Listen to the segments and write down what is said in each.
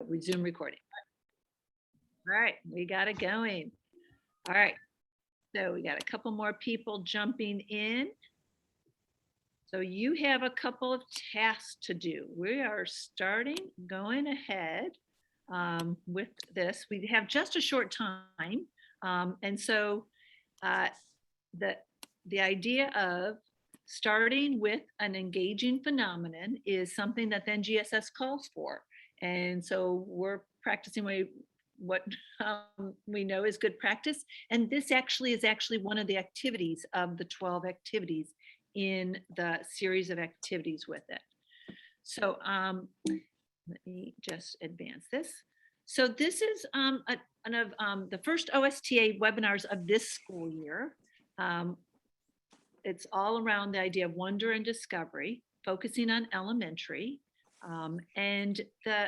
resume recording. All right, we got it going. All right, so we got a couple more people jumping in. So you have a couple of tasks to do. We are going ahead with this. We have just a short time. And so the idea of starting with an engaging phenomenon is something that then GSS calls for. And so we're practicing what we know is good practice. And this is actually one of the activities of the 12 activities in the series of activities with it. So let me just advance this. So this is the first OSTA webinars of this school year. It's all around the idea of wonder and discovery, focusing on elementary. And the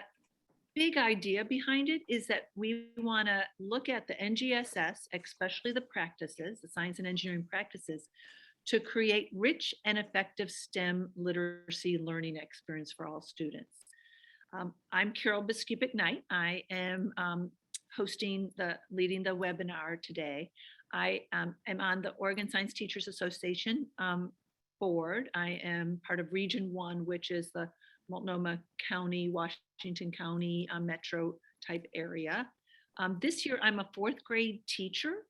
big idea behind it is that we want to look at the NGSS, especially the practices, the science and engineering practices, to create rich and effective STEM literacy learning experience for all students. I'm Carol Biskupik-Knight. I am leading the webinar today. I am on the Oregon Science Teachers Association board. I am part of Region 1, which is the Multnomah County, Washington County metro type area. This year, I'm a fourth grade teacher.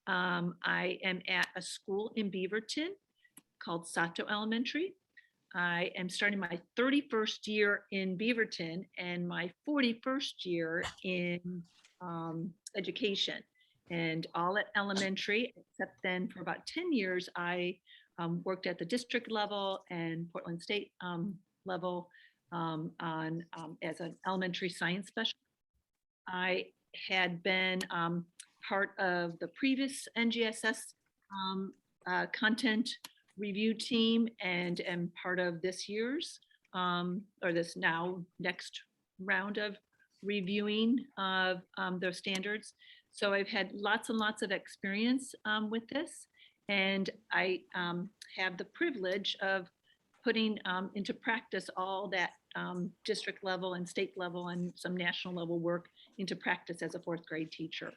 I am at a school in Beaverton called Sato Elementary. I am starting my 31st year in Beaverton and my 41st year in education, and all at elementary, except then for about 10 years, I worked at the district level and Portland State level as an elementary science specialist. I had been part of the previous NGSS content review team and am part of this year's or this next round of reviewing of their standards. So I've had lots and lots of experience with this, and I have the privilege of putting into practice all that district level and state level and some national level work into practice as a fourth grade teacher.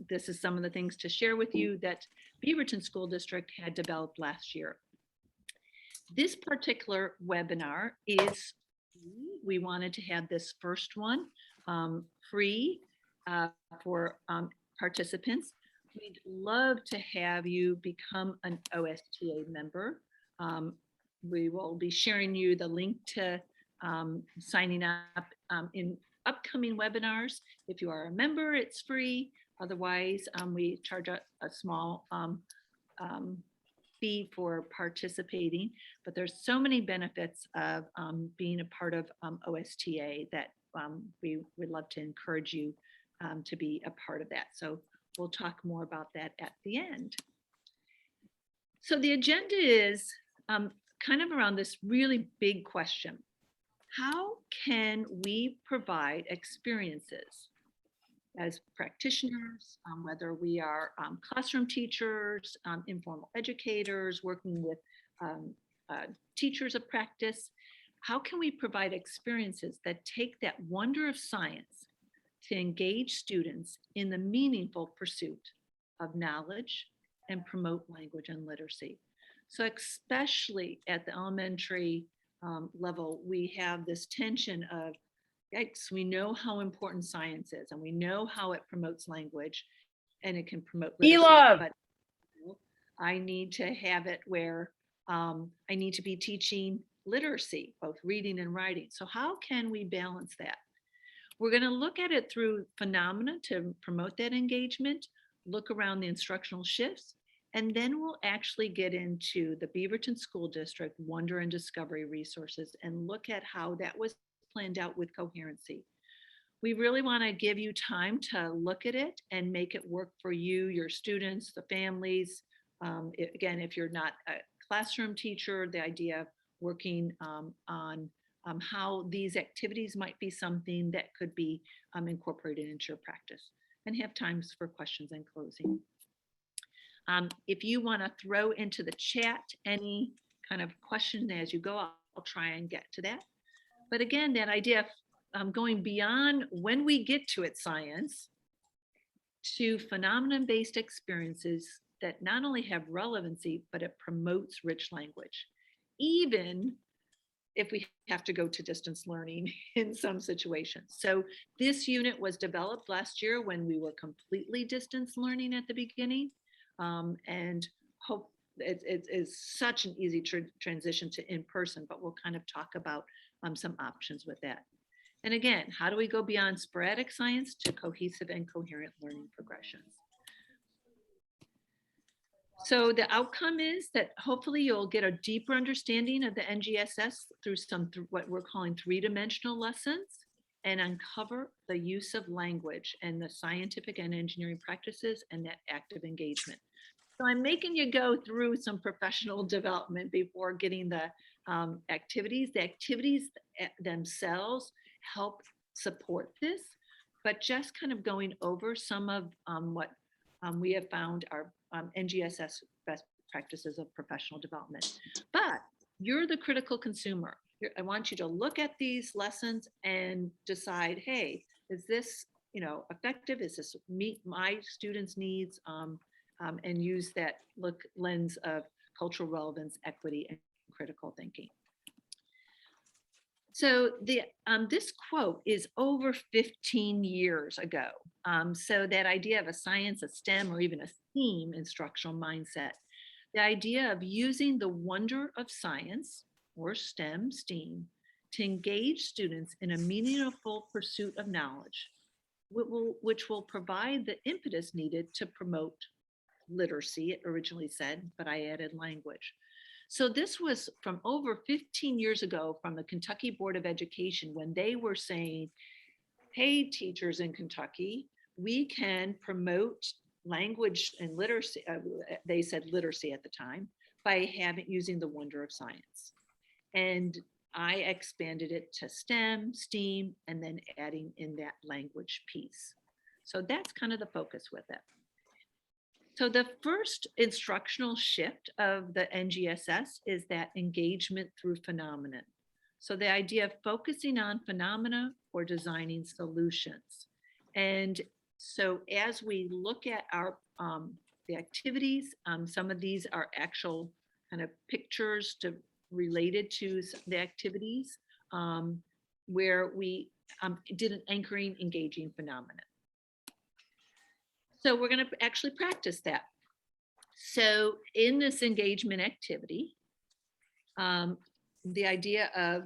This is some of the things to share with you that Beaverton School District had developed last year. This particular webinar is free. We wanted to have this first one free for participants. We'd love to have you become an OSTA member. We will be sharing you the link to signing up in upcoming webinars. If you are a member, it's free. Otherwise, we charge a small fee for participating, but there's so many benefits of being a part of OSTA that we would love to encourage you to be a part of that. So we'll talk more about that at the end. So the agenda is kind of around this really big question. How can we provide experiences as practitioners, whether we are classroom teachers, informal educators, working with teachers of practice? How can we provide experiences that take that wonder of science to engage students in the meaningful pursuit of knowledge and promote language and literacy? So especially at the elementary level, we have this tension of, yikes, we know how important science is and we know how it promotes language and it can promote literacy, but I need to have it where I need to be teaching literacy, both reading and writing. So how can we balance that? We're going to look at it through phenomena to promote that engagement, look around the instructional shifts, and then we'll actually get into the Beaverton School District Wonder and Discovery resources and look at how that was planned out with coherency. We really want to give you time to look at it and make it work for you, your students, the families. Again, if you're not a classroom teacher, the idea of working on how these activities might be something that could be incorporated into your practice, and have times for questions and closing. If you want to throw into the chat any kind of question as you go, I'll try and get to that. But again, that idea of going beyond when we get to it science to phenomenon-based experiences that not only have relevancy, but it promotes rich language, even if we have to go to distance learning in some situations. So this unit was developed last year when we were completely distance learning at the beginning, and hope it is such an easy transition to in-person, but we'll kind of talk about some options with that. And again, how do we go beyond sporadic science to cohesive and coherent learning progressions? So the outcome is that hopefully you'll get a deeper understanding of the NGSS through what we're calling three-dimensional lessons, and uncover the use of language and the scientific and engineering practices and that active engagement. So I'm making you go through some professional development before getting the activities. The activities themselves help support this, but just kind of going over some of what we have found are NGSS best practices of professional development. But you're the critical consumer. I want you to look at these lessons and decide, hey, is this effective? Is this meet my students' needs? And use that lens of cultural relevance, equity, and critical thinking. So this quote is over 15 years ago. So that idea of a science, a STEM, or even a STEAM instructional mindset, the idea of using the wonder of science, or STEM, STEAM, to engage students in a meaningful pursuit of knowledge, which will provide the impetus needed to promote literacy, it originally said, but I added language. So this was from over 15 years ago from the Kentucky Board of Education, when they were saying, hey, teachers in Kentucky, we can promote language and literacy. They said literacy at the time, by using the wonder of science. And I expanded it to STEM, STEAM, and then adding in that language piece. So that's kind of the focus with it. So the first instructional shift of the NGSS is that engagement through phenomenon. So the idea of focusing on phenomena or designing solutions. And so as we look at our the activities, some of these are actual kind of pictures related to the activities, where we did an anchoring, engaging phenomenon. So we're going to actually practice that. So in this engagement activity, the idea of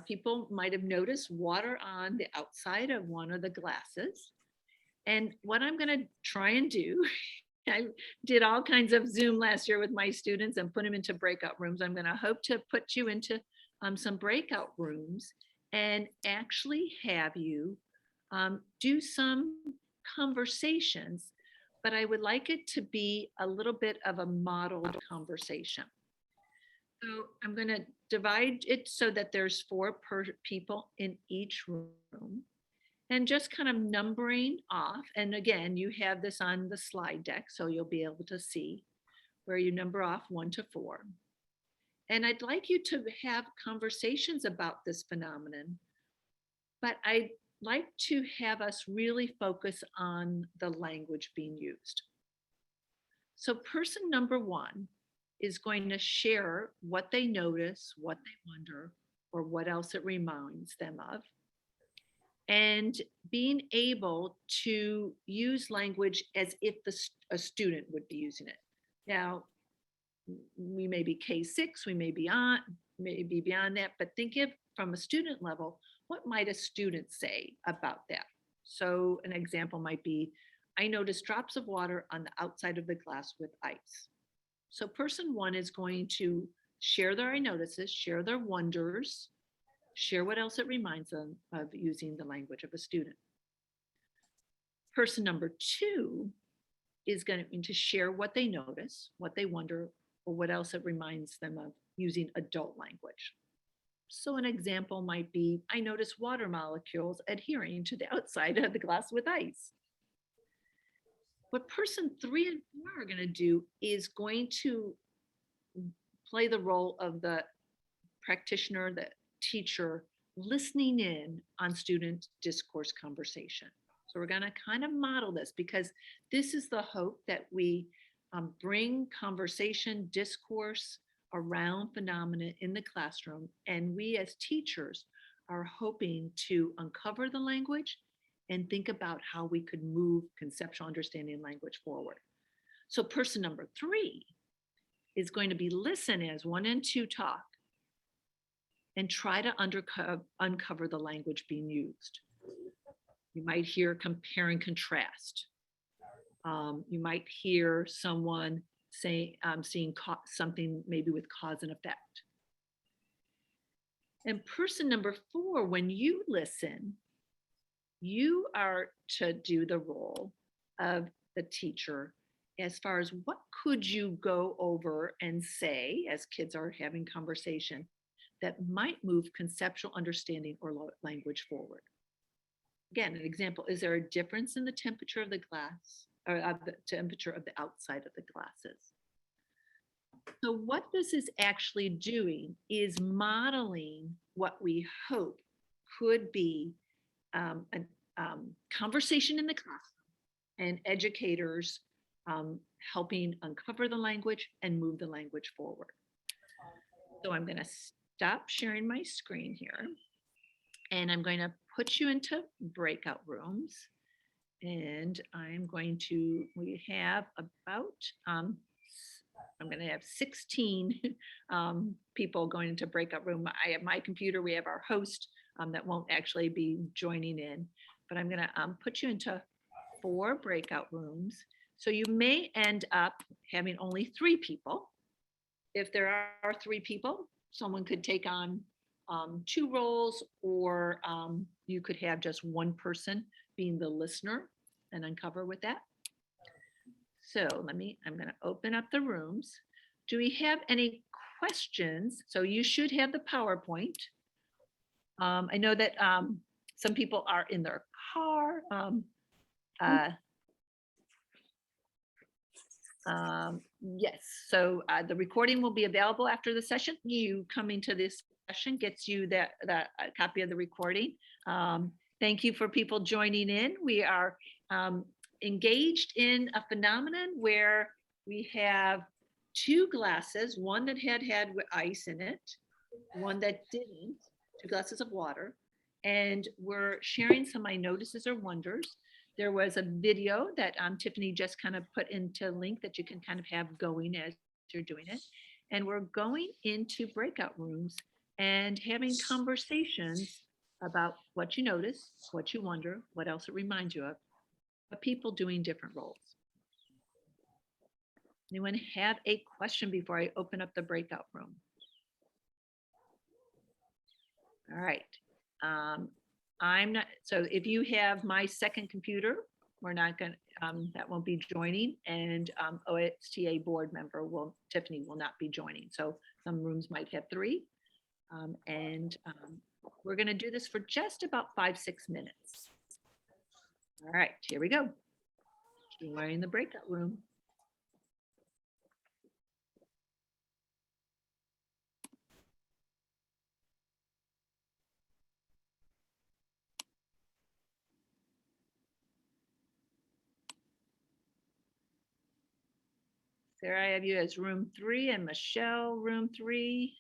people might have noticed water on the outside of one of the glasses. And what I'm going to try and do, I did all kinds of Zoom last year with my students and put them into breakout rooms. I'm going to hope to put you into some breakout rooms and actually have you do some conversations, but I would like it to be a little bit of a modeled conversation. So I'm going to divide it so that there's 4 people in each room, and just kind of numbering off. And again, you have this on the slide deck, so you'll be able to see where you number off 1 to 4. And I'd like you to have conversations about this phenomenon, but I'd like to have us really focus on the language being used. So person number 1 is going to share what they notice, what they wonder, or what else it reminds them of. And being able to use language as if a student would be using it. Now, we may be K-6, we may be beyond that, but think of from a student level, what might a student say about that? So an example might be, I noticed drops of water on the outside of the glass with ice. So person 1 is going to share their I notices, share their wonders, share what else it reminds them of using the language of a student. Person number 2 is going to share what they notice, what they wonder, or what else it reminds them of using adult language. So an example might be, I notice water molecules adhering to the outside of the glass with ice. What person 3 and 4 are going to do is going to play the role of the practitioner, the teacher listening in on student discourse conversation. So we're going to kind of model this because this is the hope that we bring conversation, discourse around phenomena in the classroom. And we as teachers are hoping to uncover the language and think about how we could move conceptual understanding language forward. So person number 3 is going to be listen as 1 and 2 talk and try to uncover the language being used. You might hear compare and contrast. You might hear someone say, seeing something maybe with cause and effect. And person number 4, when you listen, you are to do the role of the teacher as far as what could you go over and say as kids are having conversation that might move conceptual understanding or language forward. Again, an example, is there a difference in the temperature of the glass or of the temperature of the outside of the glasses? So what this is actually doing is modeling what we hope could be a conversation in the classroom and educators helping uncover the language and move the language forward. So I'm going to stop sharing my screen here and I'm going to put you into breakout rooms. And I'm going to, we have about, I'm going to have 16 people going into breakout room. I have my computer, we have our host that won't actually be joining in, but I'm going to put you into 4 breakout rooms. So you may end up having only 3 people. If there are 3 people, someone could take on 2 roles, or you could have just 1 person being the listener and uncover with that. So I'm going to open up the rooms. Do we have any questions? So you should have the PowerPoint. I know that some people are in their car. Yes, so the recording will be available after the session. You coming to this session gets you that copy of the recording. Thank you for people joining in. We are engaged in a phenomenon where we have 2 glasses, one that had ice in it, one that didn't, 2 glasses of water, and we're sharing some of my notices or wonders. There was a video that Tiffany just kind of put into a link that you can kind of have going as you're doing it. And we're going into breakout rooms and having conversations about what you notice, what you wonder, what else it reminds you of people doing different roles. Anyone have a question before I open up the breakout room? All right. I'm not, so if you have my second computer, we're not going to, that won't be joining, and OSTA board member Tiffany will not be joining. So some rooms might have 3. We're going to do this for just about 5-6 minutes. All right, here we go. Join the breakout room. Sarah, I have you as room 3 and Michelle, room 3.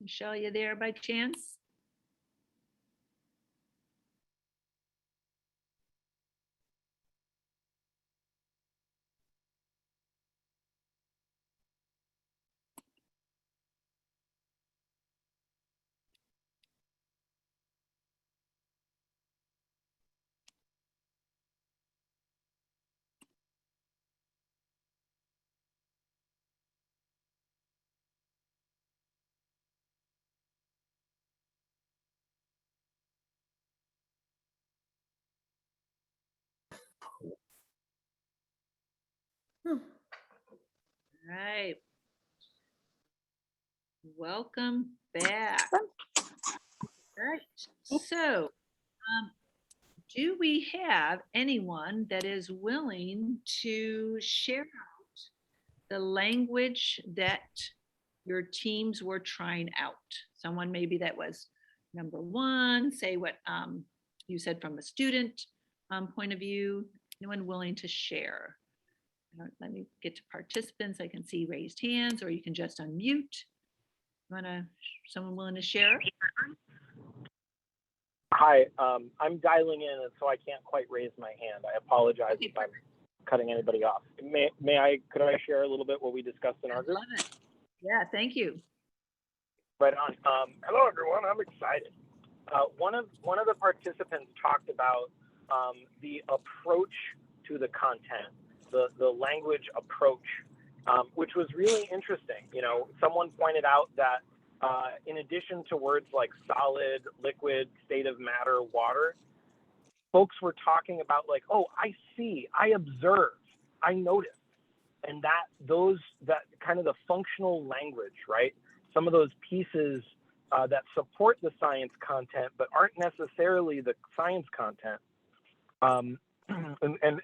Michelle, you there by chance? All right. Welcome back. All right. So do we have anyone that is willing to share out the language that your teams were trying out? Someone maybe that was number one, say what you said from a student point of view. Anyone willing to share? Let me get to participants. I can see raised hands, or you can just unmute. Someone willing to share? Hi, I'm dialing in, and so I can't quite raise my hand. I apologize if I'm cutting anybody off. Could I share a little bit what we discussed in our group? Love it. Yeah, thank you. Right on. Hello, everyone. I'm excited. One of the participants talked about the approach to the content, the language approach, which was really interesting. You know, someone pointed out that in addition to words like solid, liquid, state of matter, water, folks were talking about like, oh, I see, I observe, I notice. And that kind of the functional language, right? Some of those pieces that support the science content, but aren't necessarily the science content. And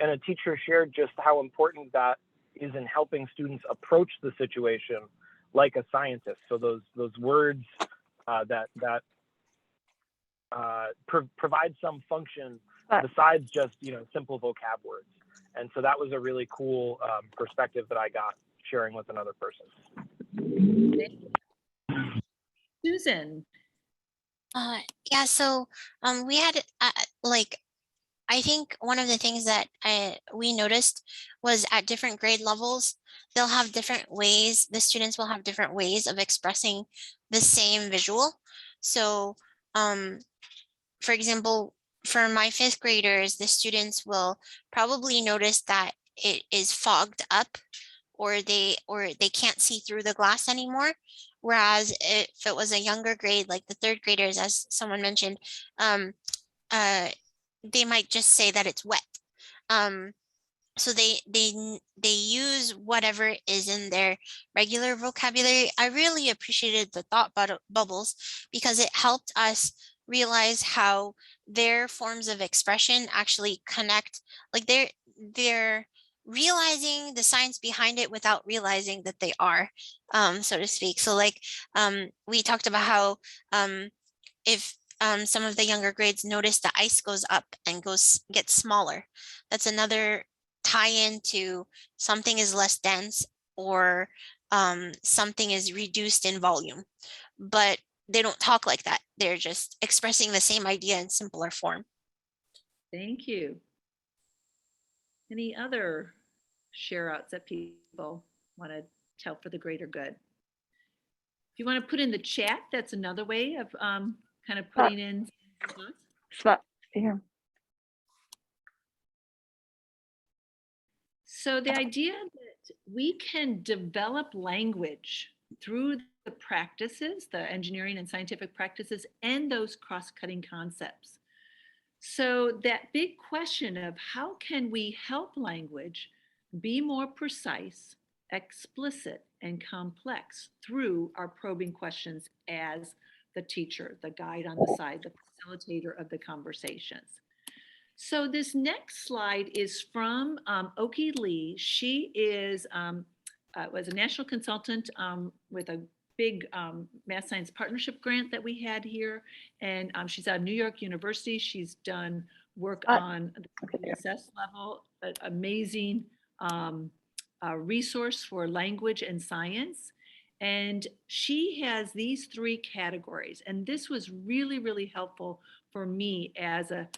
a teacher shared just how important that is in helping students approach the situation like a scientist. So those words that provide some function besides just simple vocab words. And so that was a really cool perspective that I got sharing with another person. Susan. Yeah, so we had I think one of the things that we noticed was at different grade levels, they'll have different ways, the students will have different ways of expressing the same visual. So for example, for my 5th graders, the students will probably notice that it is fogged up, or they can't see through the glass anymore. Whereas if it was a younger grade, like the 3rd graders, as someone mentioned, they might just say that it's wet. So they use whatever is in their regular vocabulary. I really appreciated the thought bubbles because it helped us realize how their forms of expression actually connect. Like they're realizing the science behind it without realizing that they are, so to speak. So like we talked about how if some of the younger grades notice the ice goes up and gets smaller, that's another tie-in to something is less dense, or something is reduced in volume. But they don't talk like that. They're just expressing the same idea in simpler form. Thank you. Any other share outs that people want to tell for the greater good? If you want to put in the chat, that's another way of kind of putting in. Yeah. So the idea that we can develop language through the practices, the engineering and scientific practices, and those cross-cutting concepts. So that big question of how can we help language be more precise, explicit, and complex through our probing questions as the teacher, the guide on the side, the facilitator of the conversations. So this next slide is from Oki Lee. She was a national consultant with a big math science partnership grant that we had here. And she's at New York University. She's done work on the SS level, an amazing resource for language and science. And she has these 3 categories. And this was really, really helpful for me as a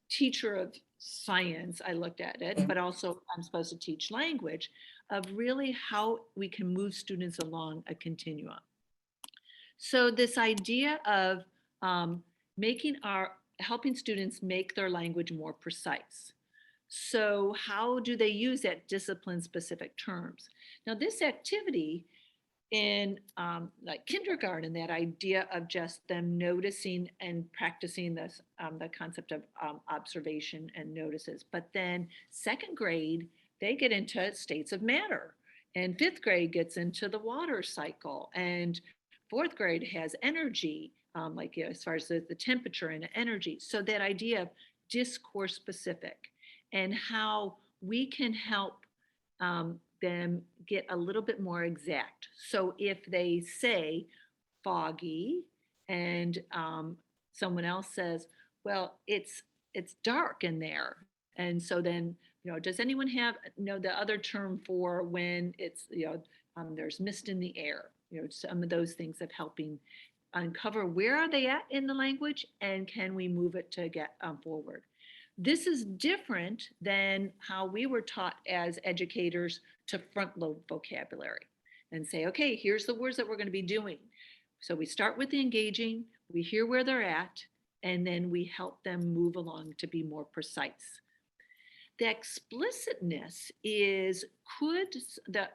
teacher of science. I looked at it, but also I'm supposed to teach language, of really how we can move students along a continuum. So this idea of helping students make their language more precise. So how do they use that discipline-specific terms? Now this activity in like kindergarten, that idea of just them noticing and practicing this, the concept of observation and notices. But then 2nd grade, they get into states of matter, and 5th grade gets into the water cycle, and 4th grade has energy, as far as the temperature and energy. So that idea of discourse specific and how we can help them get a little bit more exact. So if they say foggy and someone else says, well, it's dark in there. And so then, does anyone have, the other term for when it's, there's mist in the air, some of those things of helping uncover where are they at in the language and can we move it to get forward. This is different than how we were taught as educators to front load vocabulary and say, okay, here's the words that we're going to be doing. So we start with the engaging, we hear where they're at, and then we help them move along to be more precise. The explicitness is, could the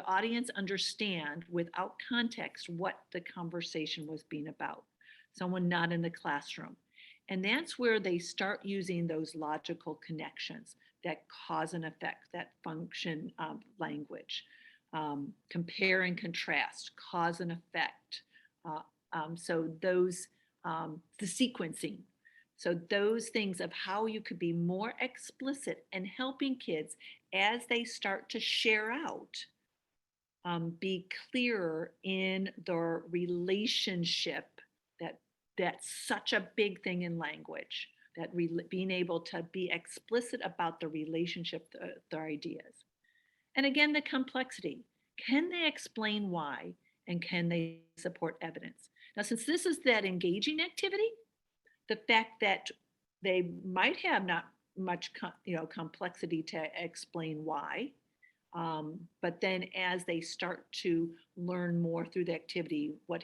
audience understand without context what the conversation was being about? Someone not in the classroom. And that's where they start using those logical connections that cause and effect, that function language. Compare and contrast, cause and effect. So those, the sequencing. So those things of how you could be more explicit and helping kids as they start to share out, be clearer in their relationship. That's such a big thing in language, that being able to be explicit about the relationship, their ideas. And again, the complexity. Can they explain why? And can they support evidence? Now, since this is that engaging activity, the fact that they might have not much complexity to explain why, but then as they start to learn more through the activity, what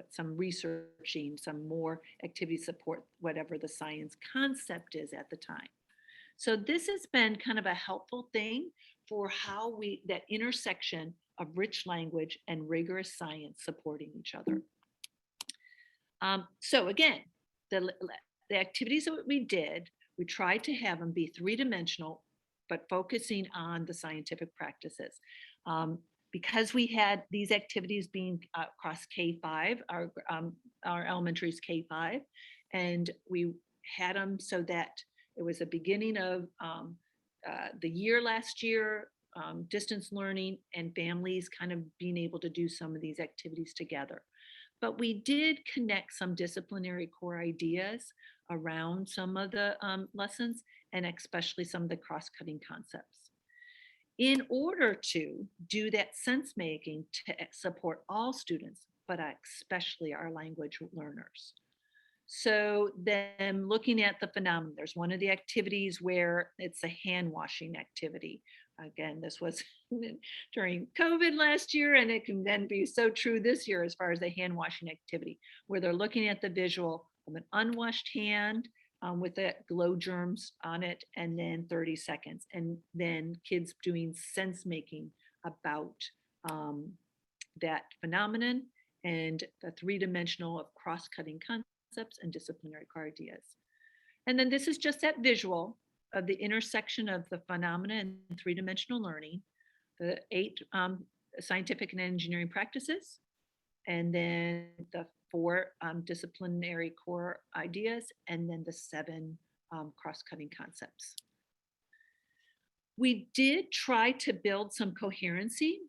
some researching, some more activity support, whatever the science concept is at the time. So this has been kind of a helpful thing for how that intersection of rich language and rigorous science supporting each other. So again, the activities that we did, we tried to have them be three-dimensional, but focusing on the scientific practices. Because we had these activities being across K-5, our elementary is K-5, and we had them so that it was the beginning of the year last year, distance learning and families kind of being able to do some of these activities together. But we did connect some disciplinary core ideas around some of the lessons, and especially some of the cross-cutting concepts. In order to do that sense making to support all students, but especially our language learners. So then looking at the phenomenon, there's one of the activities where it's a hand washing activity. Again, this was during COVID last year, and it can then be so true this year as far as the hand washing activity, where they're looking at the visual of an unwashed hand with the glow germs on it, and then 30 seconds. And then kids doing sense making about that phenomenon and the three-dimensional of cross-cutting concepts and disciplinary core ideas. And then this is just that visual of the intersection of the phenomena and three-dimensional learning, the 8 scientific and engineering practices, and then the 4 disciplinary core ideas, and then the 7 cross-cutting concepts. We did try to build some coherency.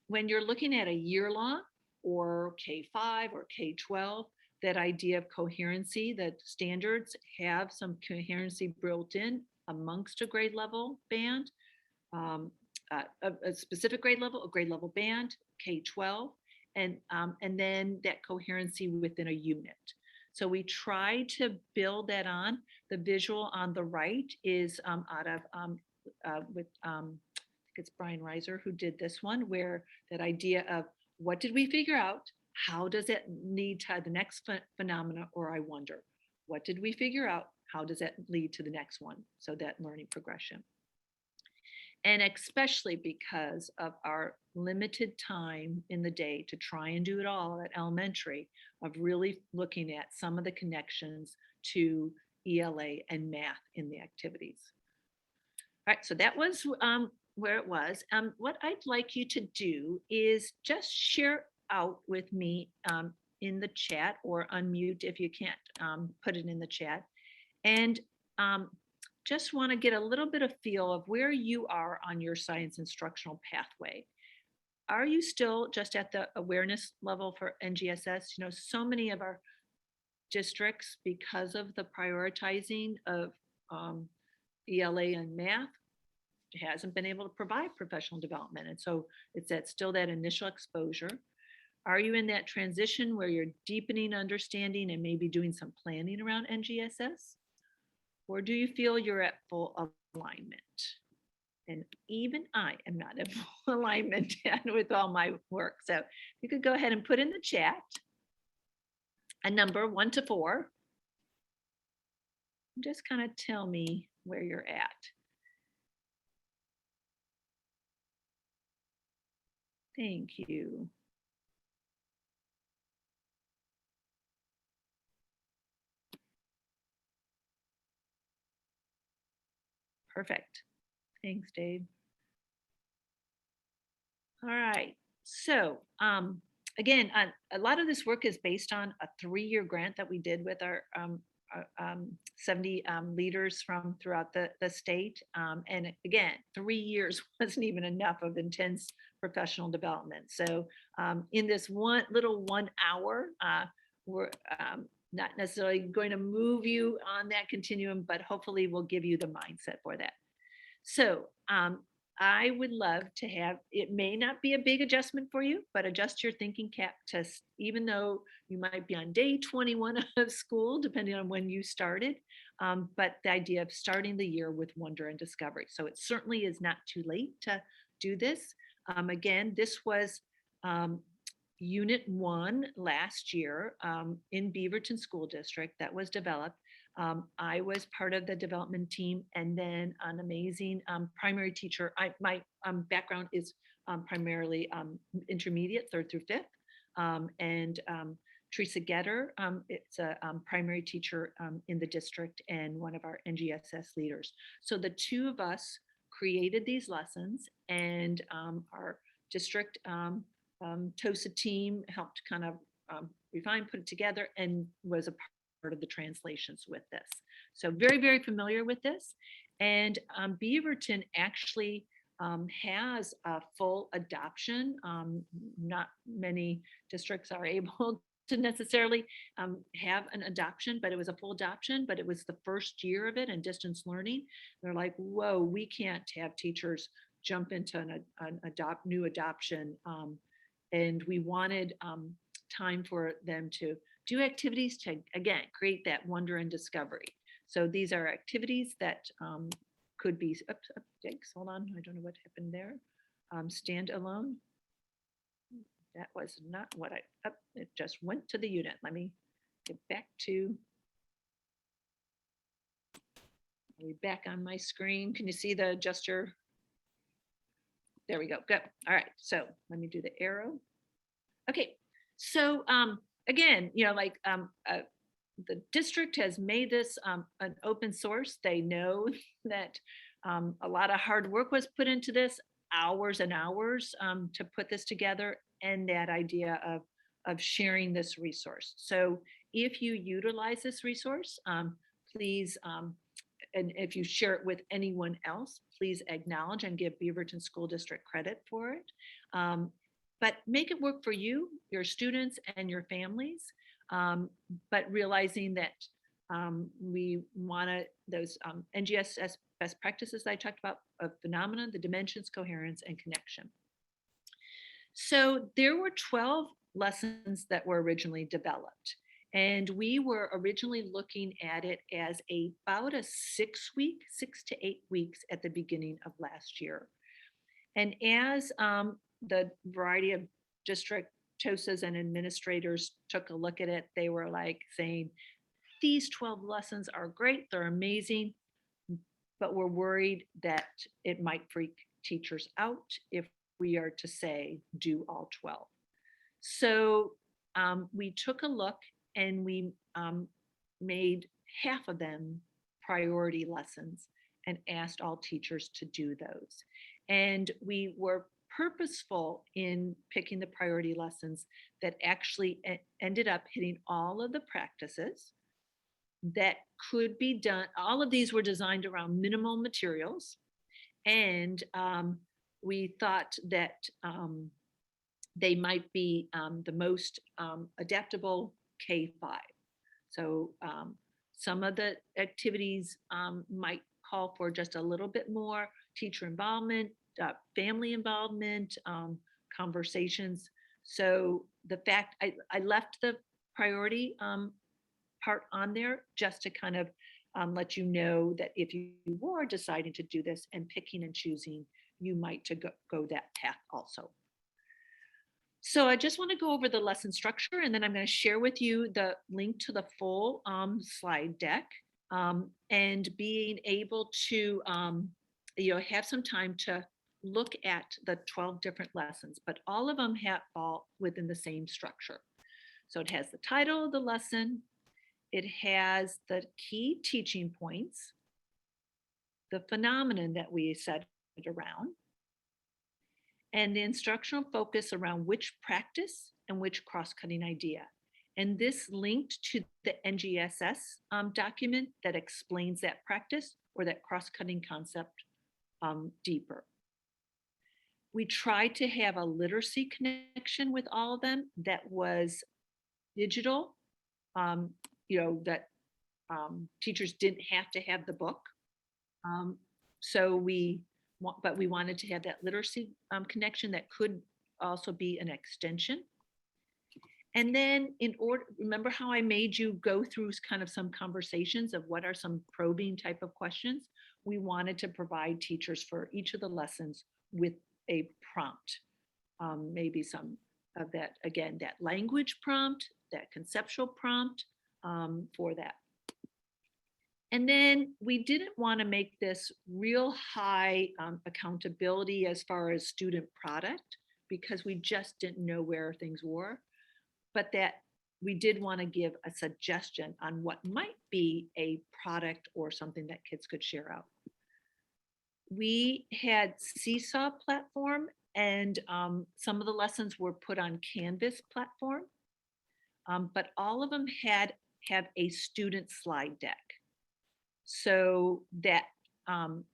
When you're looking at a year long or K-5 or K-12, that idea of coherency, that standards have some coherency built in amongst a grade level band, a specific grade level band, K-12, and then that coherency within a unit. So we try to build that on. The visual on the right is out of, I think it's Brian Reiser who did this one, where that idea of what did we figure out? How does it lead to the next phenomena, or I wonder? What did we figure out? How does that lead to the next one? So that learning progression. And especially because of our limited time in the day to try and do it all at elementary, of really looking at some of the connections to ELA and math in the activities. All right, so that was where it was. What I'd like you to do is just share out with me in the chat, or unmute if you can't put it in the chat, And just want to get a little bit of feel of where you are on your science instructional pathway. Are you still just at the awareness level for NGSS? You know, so many of our districts, because of the prioritizing of ELA and math, hasn't been able to provide professional development. And so it's that still that initial exposure. Are you in that transition where you're deepening understanding and maybe doing some planning around NGSS? Or do you feel you're at full alignment? And even I am not in full alignment with all my work. So you could go ahead and put in the chat a number 1 to 4. Just kind of tell me where you're at. Thank you. Perfect. Thanks, Dave. All right. So again, a lot of this work is based on a 3-year grant that we did with our 70 leaders from throughout the state. And again, 3 years wasn't even enough of intense professional development. So in this one little 1 hour, we're not necessarily going to move you on that continuum, but hopefully we'll give you the mindset for that. So I would love to have, it may not be a big adjustment for you, but adjust your thinking cap test, even though you might be on day 21 of school, depending on when you started. But the idea of starting the year with wonder and discovery. So it certainly is not too late to do this. Again, this was Unit 1 last year in Beaverton School District that was developed. I was part of the development team, and then an amazing primary teacher. My background is primarily intermediate, 3rd through 5th, and Teresa Getter, it's a primary teacher in the district and one of our NGSS leaders. So the 2 of us created these lessons, and our district TOSA team helped kind of refine, put it together, and was a part of the translations with this. So very, very familiar with this. And Beaverton actually has a full adoption. Not many districts are able to necessarily have an adoption, but it was a full adoption, but it was the first year of it in distance learning. They're like, whoa, we can't have teachers jump into an new adoption. And we wanted time for them to do activities to, again, create that wonder and discovery. So these are activities that could be, thanks, hold on, I don't know what happened there. Stand alone. That was not what it just went to the unit. Let me get back to, are we back on my screen? Can you see the gesture? There we go, good. All right, so let me do the arrow. Okay, so again, you know, like the district has made this an open source. They know that a lot of hard work was put into this, hours and hours to put this together, and that idea of sharing this resource. So if you utilize this resource, please, and if you share it with anyone else, please acknowledge and give Beaverton School District credit for it. But make it work for you, your students, and your families. But realizing that we want those NGSS best practices I talked about of phenomena, the dimensions, coherence, and connection. So there were 12 lessons that were originally developed. And we were originally looking at it as about a 6 to 8 weeks at the beginning of last year. And as the variety of district TOSAs and administrators took a look at it, they were like saying, these 12 lessons are great, they're amazing, but we're worried that it might freak teachers out if we are to say, do all 12. So we took a look and we made half of them priority lessons and asked all teachers to do those. And we were purposeful in picking the priority lessons that actually ended up hitting all of the practices, that could be done. All of these were designed around minimal materials. And we thought that they might be the most adaptable K-5. So some of the activities might call for just a little bit more teacher involvement, family involvement, conversations. So the fact I left the priority part on there just to kind of let you know that if you were deciding to do this and picking and choosing, you might to go that path also. So I just want to go over the lesson structure, and then I'm going to share with you the link to the full slide deck, and being able to have some time to look at the 12 different lessons, but all of them fall within the same structure. So it has the title of the lesson, it has the key teaching points, the phenomenon that we set it around, and the instructional focus around which practice and which cross-cutting idea. And this linked to the NGSS document that explains that practice or that cross-cutting concept deeper. We tried to have a literacy connection with all of them that was digital, that teachers didn't have to have the book. But we wanted to have that literacy connection that could also be an extension. And then remember how I made you go through kind of some conversations of what are some probing type of questions? We wanted to provide teachers for each of the lessons with a prompt, maybe some of that, again, that language prompt, that conceptual prompt for that. And then we didn't want to make this real high accountability as far as student product because we just didn't know where things were, but that we did want to give a suggestion on what might be a product or something that kids could share out. We had Seesaw platform, and some of the lessons were put on Canvas platform, but all of them have a student slide deck. So that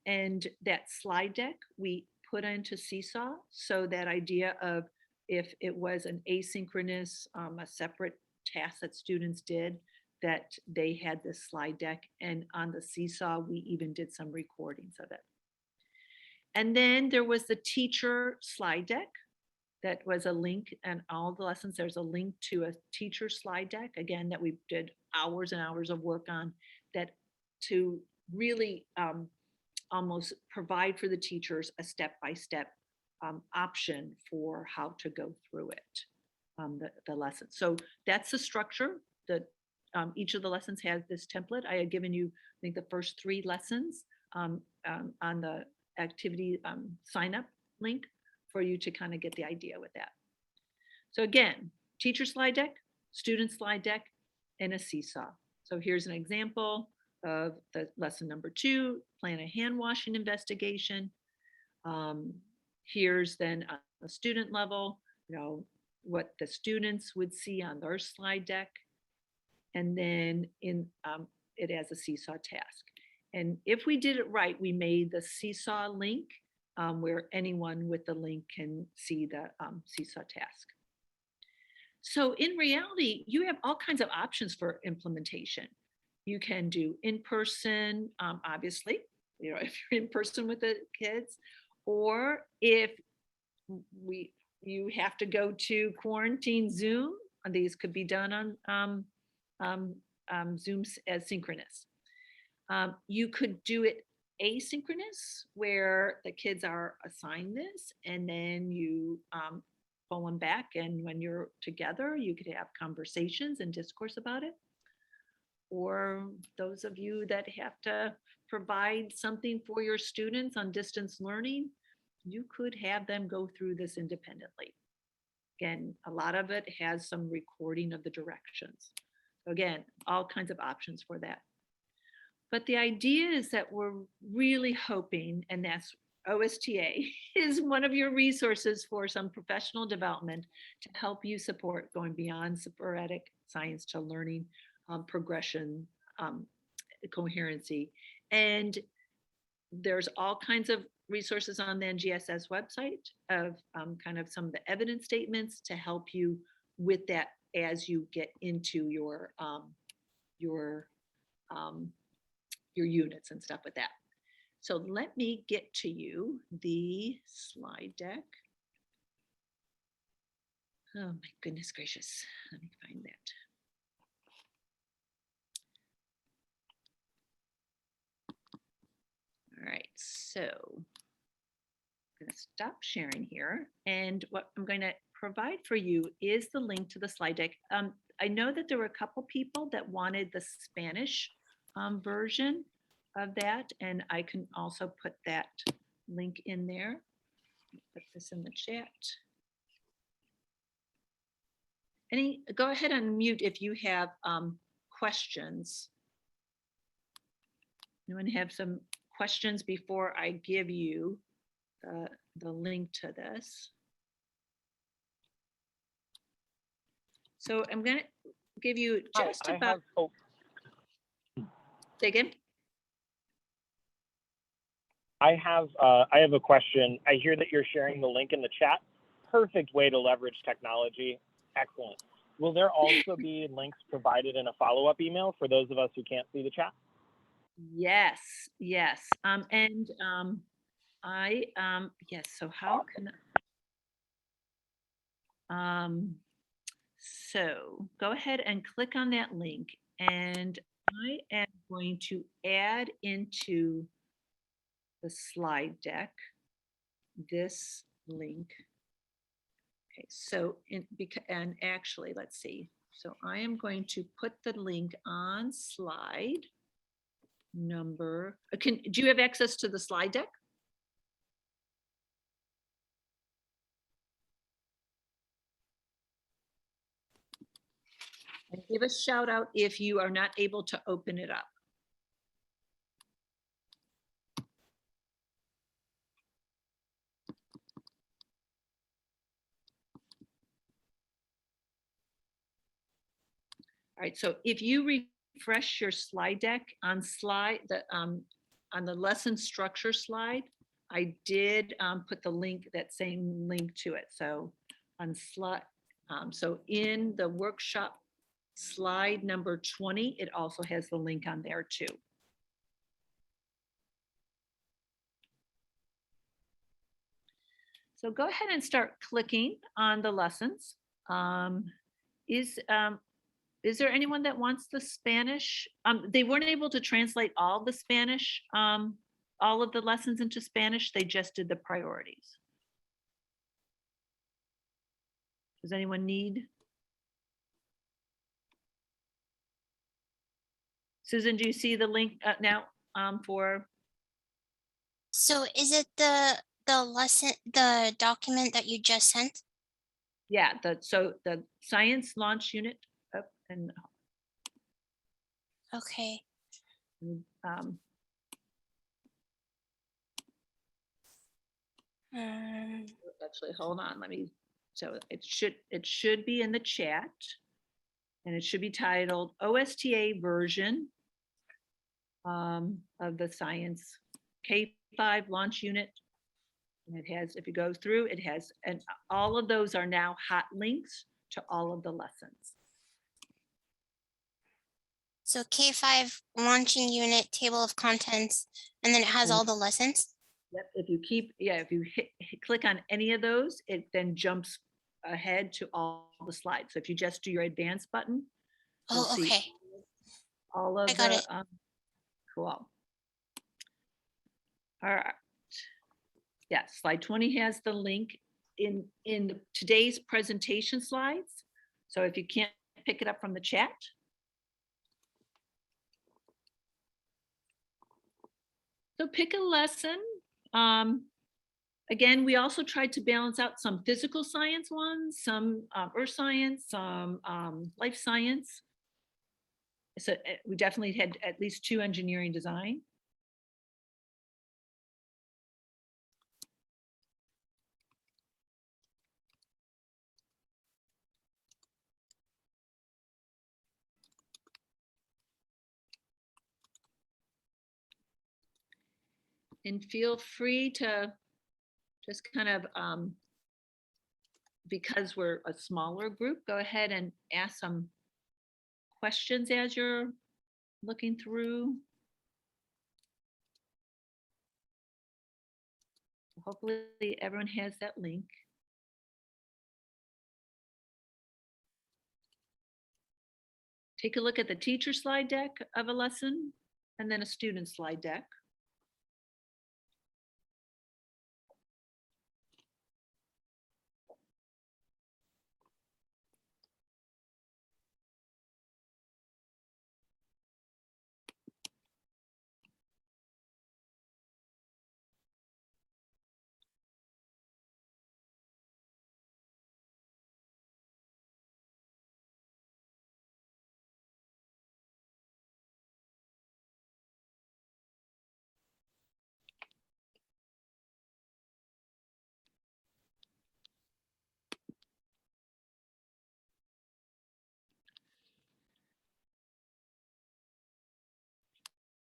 and that slide deck we put into Seesaw. So that idea of if it was an asynchronous, a separate task that students did, that they had this slide deck, and on the Seesaw we even did some recordings of it. And then there was the teacher slide deck. That was a link, and all the lessons, there's a link to a teacher slide deck, again, that we did hours and hours of work on, that to really almost provide for the teachers a step-by-step option for how to go through it, the lesson. So that's the structure. Each of the lessons has this template. I had given you, I think, the first 3 lessons on the activity sign up link for you to kind of get the idea with that. So again, teacher slide deck, student slide deck, and a Seesaw. So here's an example of the lesson number 2, plan a hand washing investigation. Here's then a student level, what the students would see on their slide deck. And then it has a Seesaw task. And if we did it right, we made the Seesaw link where anyone with the link can see the Seesaw task. So in reality, you have all kinds of options for implementation. You can do in-person, obviously, if you're in person with the kids, or if you have to go to quarantine Zoom, these could be done on Zoom as synchronous. You could do it asynchronous, where the kids are assigned this, and then you pull them back, and when you're together, you could have conversations and discourse about it. Or those of you that have to provide something for your students on distance learning, you could have them go through this independently. Again, a lot of it has some recording of the directions. So again, all kinds of options for that. But the idea is that we're really hoping, and that's OSTA is one of your resources for some professional development to help you support going beyond sporadic science to learning progression coherency. And there's all kinds of resources on the NGSS website of kind of some of the evidence statements to help you with that as you get into your units and stuff with that. So let me get to you the slide deck. Oh my goodness gracious, let me find that. All right, so I'm going to stop sharing here. And what I'm going to provide for you is the link to the slide deck. I know that there were a couple people that wanted the Spanish version of that, and I can also put that link in there. Put this in the chat. Go ahead and mute if you have questions. Anyone have some questions before I give you the link to this? So I'm going to give you just about. Say again. I have a question. I hear that you're sharing the link in the chat. Perfect way to leverage technology. Excellent. Will there also be links provided in a follow-up email for those of us who can't see the chat? Yes, yes. Yes, so how can so go ahead and click on that link, and I am going to add into the slide deck this link. Okay, so and actually, let's see. So I am going to put the link on slide number. Do you have access to the slide deck? And give a shout out if you are not able to open it up. All right, so if you refresh your slide deck on on the lesson structure slide, I did put the link, that same link to it. So on slide, so in the workshop slide number 20, it also has the link on there too. So go ahead and start clicking on the lessons. Is there anyone that wants the Spanish? They weren't able to translate all the Spanish, all of the lessons into Spanish. They just did the priorities. Does anyone need? Susan, do you see the link now for? So is it the lesson, the document that you just sent? Yeah, so the science launch unit up and. Okay. Actually, hold on. So it should be in the chat, and it should be titled OSTA version of the science K-5 launch unit. And it has, if you go through, it has, and all of those are now hot links to all of the lessons. So K-5 launching unit, table of contents, and then it has all the lessons. Yep, if you click on any of those, it then jumps ahead to all the slides. So if you just do your advanced button, you'll Oh, see okay. all of I got the, it. cool. All right. Yeah, slide 20 has the link in today's presentation slides. So if you can't pick it up from the chat. So pick a lesson. Again, we also tried to balance out some physical science ones, some earth science, some life science. So we definitely had at least 2 engineering design. And feel free to just kind of, because we're a smaller group, go ahead and ask some questions as you're looking through. Hopefully everyone has that link. Take a look at the teacher slide deck of a lesson and then a student slide deck.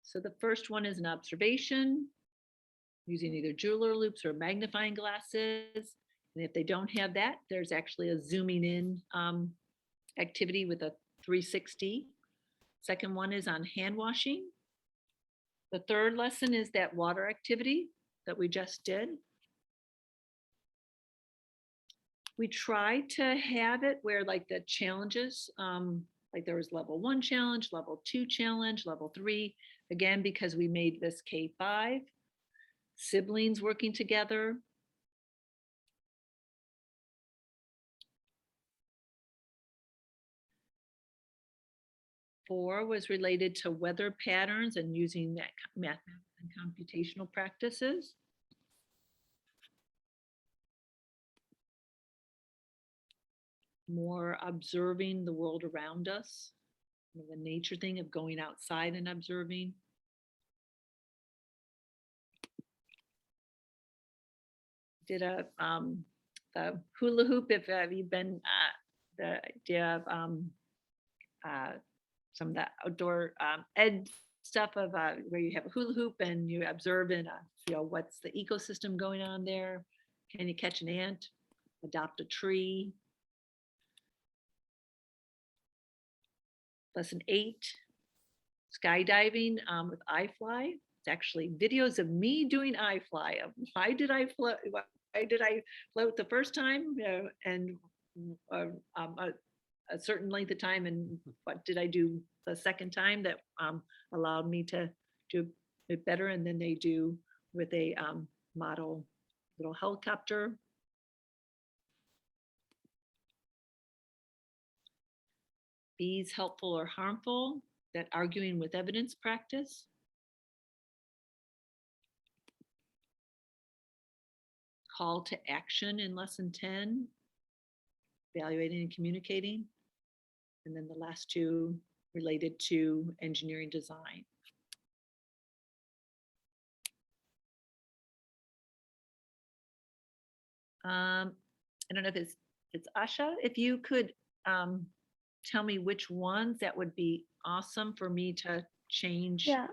So the first one is an observation using either jeweler loops or magnifying glasses. And if they don't have that, there's actually a zooming in activity with a 360. Second one is on hand washing. The third lesson is that water activity that we just did. We tried to have it where like the challenges, like there was level 1 challenge, level 2 challenge, level 3, again, because we made this K-5, siblings working together. Four was related to weather patterns and using that math and computational practices. More observing the world around us, the nature thing of going outside and observing. Did a hula hoop, if you've been the idea of some of that outdoor ed stuff of where you have a hula hoop and you observe and what's the ecosystem going on there. Can you catch an ant? Adopt a tree. Lesson 8, skydiving with iFly. It's actually videos of me doing iFly. Why did I float? Why did I float the first time? And a certain length of time, and what did I do the second time that allowed me to do it better? And then they do with a model little helicopter. B's helpful or harmful, that arguing with evidence practice. Call to action in lesson 10, evaluating and communicating. And then the last two related to engineering design. I don't know if it's Asha, if you could tell me which ones, that would be awesome for me to change. Yeah,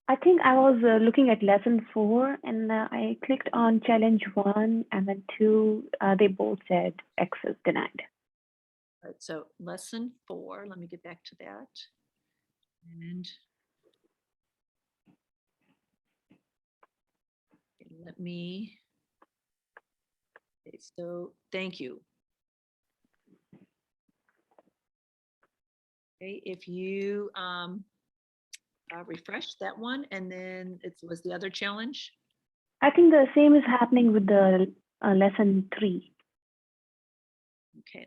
I think I was looking at lesson 4 and I clicked on challenge 1 and then 2. They both said access denied. All right, so lesson 4, let me get back to that. And let me, okay, so thank you. Okay, if you refresh that one, and then it was the other challenge. I think the same is happening with the lesson 3. Okay,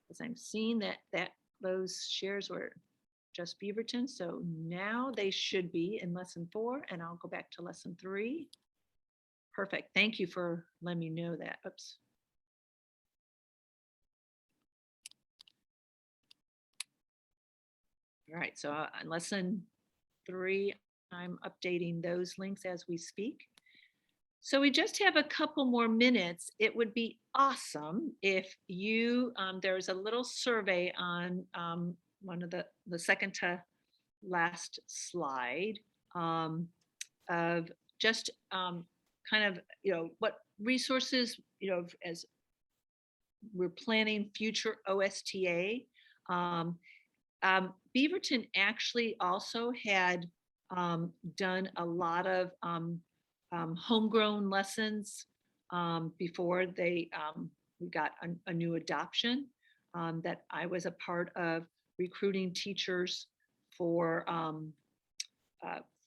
because I'm seeing that those shares were just Beaverton, so now they should be in lesson 4, and I'll go back to lesson 3. Perfect. Thank you for letting me know that. Oops. All right, so on lesson 3, I'm updating those links as we speak. So we just have a couple more minutes. It would be awesome if you, there's a little survey on one of the second to last slide. of just kind of, what resources, as we're planning future OSTA. Beaverton actually also had done a lot of homegrown lessons before we got a new adoption that I was a part of recruiting teachers for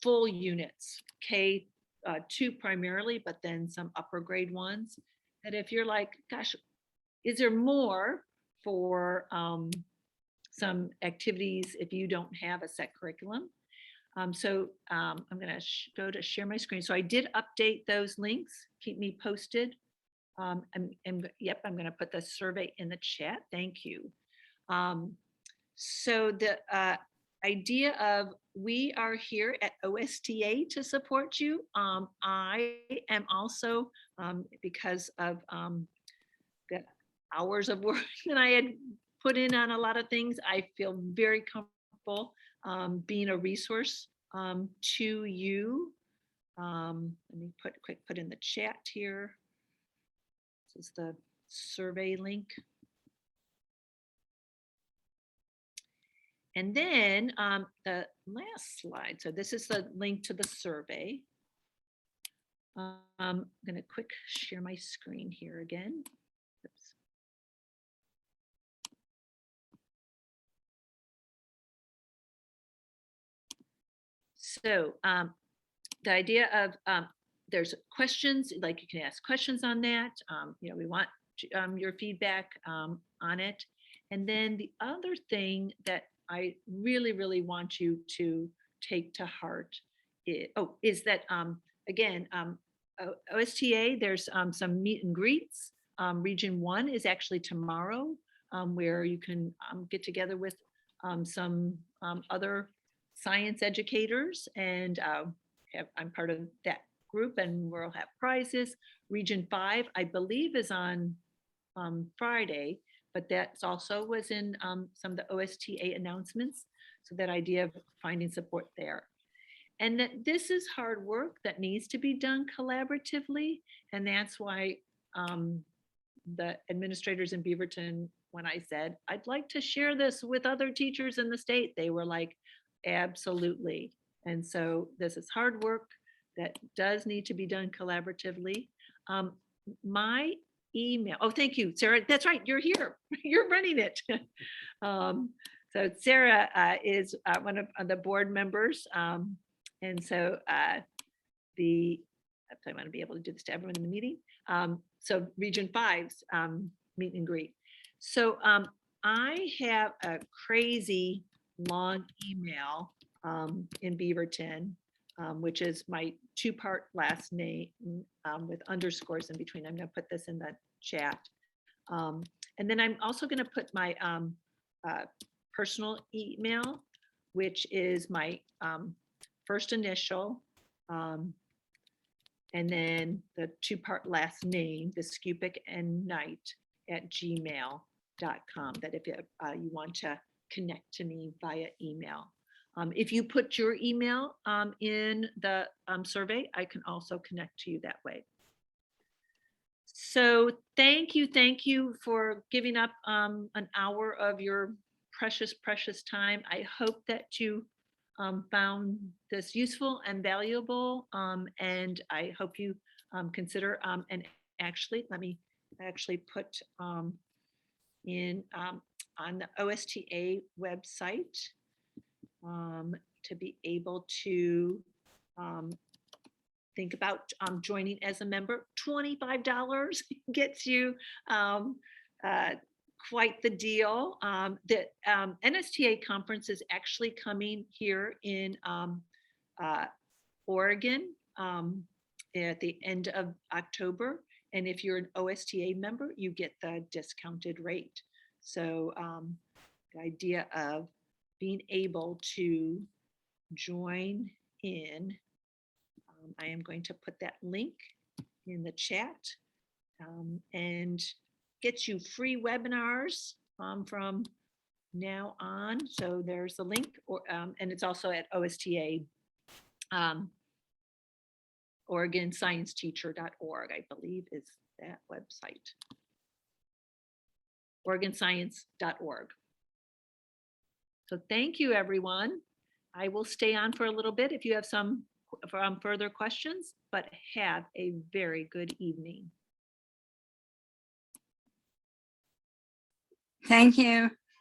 full units, K-2 primarily, but then some upper grade ones. That if you're like, gosh, is there more for some activities if you don't have a set curriculum? So I'm going to go to share my screen. So I did update those links. Keep me posted. Yep, I'm going to put the survey in the chat. Thank you. So the idea of we are here at OSTA to support you. I am also, because of the hours of work that I had put in on a lot of things, I feel very comfortable being a resource to you. Let me put in the chat here. This is the survey link. And then the last slide. So this is the link to the survey. I'm going to quick share my screen here again. Oops. So the idea of there's questions, like you can ask questions on that. We want your feedback on it. And then the other thing that I really, really want you to take to heart is that, again, OSTA, there's some meet and greets. Region 1 is actually tomorrow, where you can get together with some other science educators, and I'm part of that group, and we'll have prizes. Region 5, I believe, is on Friday, but that's also was in some of the OSTA announcements. So that idea of finding support there. And that this is hard work that needs to be done collaboratively. And that's why the administrators in Beaverton, when I said, I'd like to share this with other teachers in the state, they were like, absolutely. And so this is hard work that does need to be done collaboratively. My email, oh, thank you, Sarah. That's right, you're here, you're running it. So Sarah is one of the board members. And so I want to be able to do this to everyone in the meeting. So Region 5's meet and greet. So I have a crazy long email in Beaverton, which is my 2-part last name with underscores in between. I'm going to put this in the chat. And then I'm also going to put my personal email, which is my first initial, and then the 2-part last name, Biskupic and Knight @gmail.com, that if you want to connect to me via email. If you put your email in the survey, I can also connect to you that way. So thank you for giving up an hour of your precious, precious time. I hope that you found this useful and valuable, and I hope you consider, and actually, let me actually put in on the OSTA website to be able to think about joining as a member. $25 gets you quite the deal. The NSTA conference is actually coming here in Oregon at the end of October. And if you're an OSTA member, you get the discounted rate. So the idea of being able to join in, I am going to put that link in the chat and get you free webinars from now on. So there's a link, and it's also at OSTA OregonScienceTeacher.org, I believe is that website. OregonScience.org. So thank you, everyone. I will stay on for a little bit if you have some further questions, but have a very good evening. Thank you.